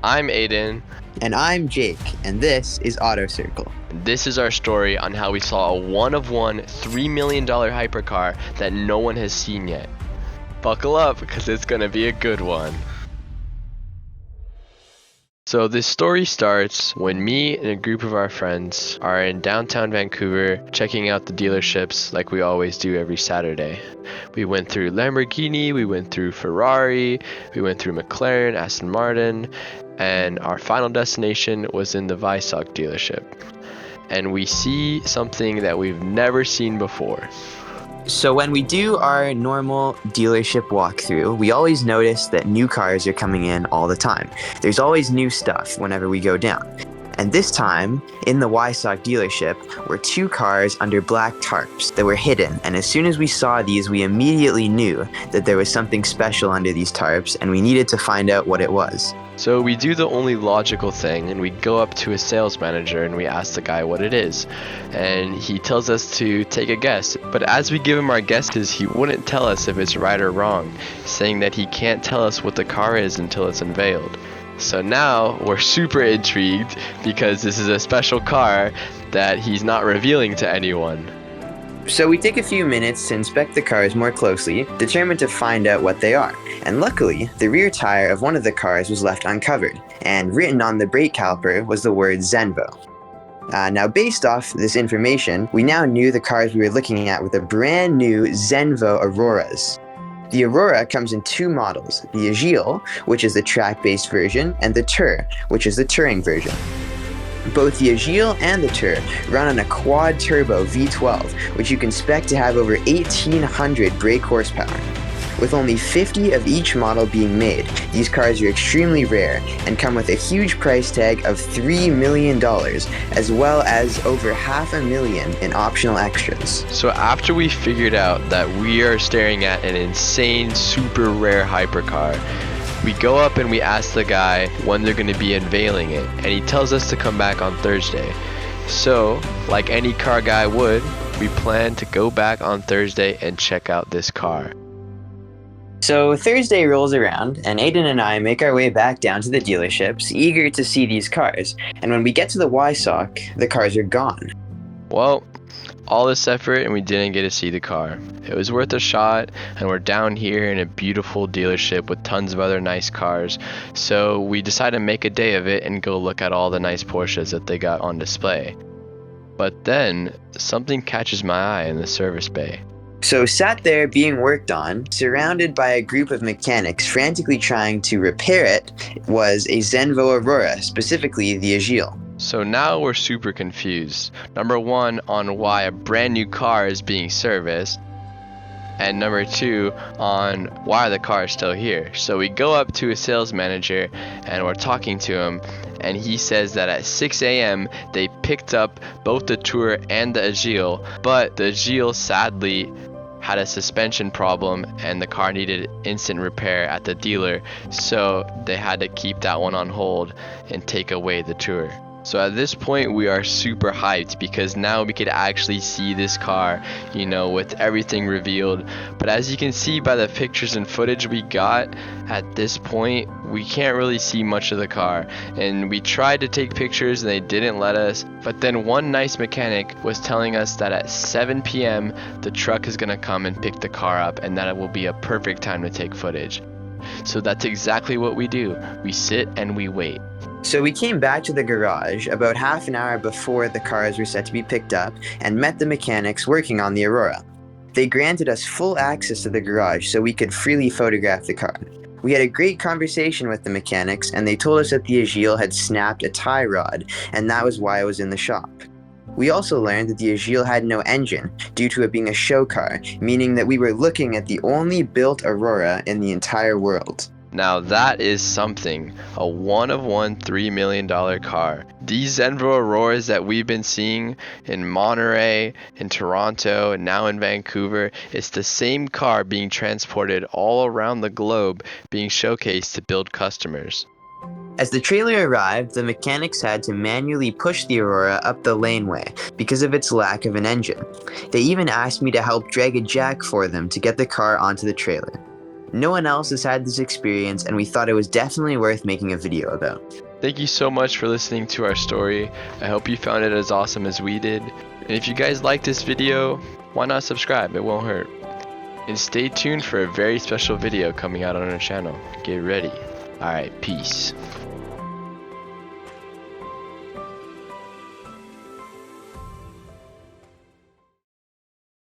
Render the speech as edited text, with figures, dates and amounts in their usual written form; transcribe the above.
I'm Aiden. And I'm Jake, and this is Auto Circle. This is our story on how we saw a one-of-one $3 million hypercar that no one has seen yet. Buckle up, because it's going to be a good one. So this story starts when me and a group of our friends are in downtown Vancouver checking out the dealerships like we always do every Saturday. We went through Lamborghini, we went through Ferrari, we went through McLaren, Aston Martin, and our final destination was in the Weissach dealership. And we see something that we've never seen before. So when we do our normal dealership walkthrough, we always notice that new cars are coming in all the time. There's always new stuff whenever we go down. And this time, in the Weissach dealership, were two cars under black tarps that were hidden. And as soon as we saw these, we immediately knew that there was something special under these tarps, and we needed to find out what it was. So we do the only logical thing, and we go up to a sales manager and we ask the guy what it is. And he tells us to take a guess. But as we give him our guesses, he wouldn't tell us if it's right or wrong, saying that he can't tell us what the car is until it's unveiled. So now we're super intrigued because this is a special car that he's not revealing to anyone. So we take a few minutes to inspect the cars more closely, determined to find out what they are. And luckily, the rear tire of one of the cars was left uncovered, and written on the brake caliper was the word Zenvo. Now based off this information, we now knew the cars we were looking at were the brand new Zenvo Auroras. The Aurora comes in two models, the Agile, which is the track-based version, and the Tour, which is the touring version. Both the Agile and the Tour run on a quad-turbo V12, which you can spec to have over 1,800 brake horsepower. With only 50 of each model being made, these cars are extremely rare and come with a huge price tag of $3 million, as well as over $500,000 in optional extras. So after we figured out that we are staring at an insane, super rare hypercar, we go up and we ask the guy when they're going to be unveiling it, and he tells us to come back on Thursday. So, like any car guy would, we plan to go back on Thursday and check out this car. So Thursday rolls around, and Aiden and I make our way back down to the dealerships, eager to see these cars. And when we get to the Weissach, the cars are gone. Well, all this effort and we didn't get to see the car. It was worth a shot, and we're down here in a beautiful dealership with tons of other nice cars. So we decided to make a day of it and go look at all the nice Porsches that they got on display. But then something catches my eye in the service bay. So sat there being worked on, surrounded by a group of mechanics frantically trying to repair it, was a Zenvo Aurora, specifically the Agile. So now we're super confused. Number one, on why a brand new car is being serviced. And number two, on why the car is still here. So we go up to a sales manager and we're talking to him, and he says that at 6 a.m. they picked up both the Tour and the Agile, but the Agile sadly had a suspension problem and the car needed instant repair at the dealer, so they had to keep that one on hold and take away the Tour. So at this point we are super hyped because now we could actually see this car, with everything revealed. But as you can see by the pictures and footage we got, at this point we can't really see much of the car, and we tried to take pictures and they didn't let us. But then one nice mechanic was telling us that at 7 p.m. the truck is gonna come and pick the car up, and that it will be a perfect time to take footage. So that's exactly what we do. We sit and we wait. So we came back to the garage about half an hour before the cars were set to be picked up and met the mechanics working on the Aurora. They granted us full access to the garage so we could freely photograph the car. We had a great conversation with the mechanics, and they told us that the Agile had snapped a tie rod, and that was why it was in the shop. We also learned that the Agile had no engine due to it being a show car, meaning that we were looking at the only built Aurora in the entire world. Now that is something, a one-of-one $3 million car. These Zenvo Auroras that we've been seeing in Monterey, in Toronto, and now in Vancouver, it's the same car being transported all around the globe, being showcased to build customers. As the trailer arrived, the mechanics had to manually push the Aurora up the laneway because of its lack of an engine. They even asked me to help drag a jack for them to get the car onto the trailer. No one else has had this experience, and we thought it was definitely worth making a video about. Thank you so much for listening to our story. I hope you found it as awesome as we did. And if you guys like this video, why not subscribe? It won't hurt. And stay tuned for a very special video coming out on our channel. Get ready. Alright, peace.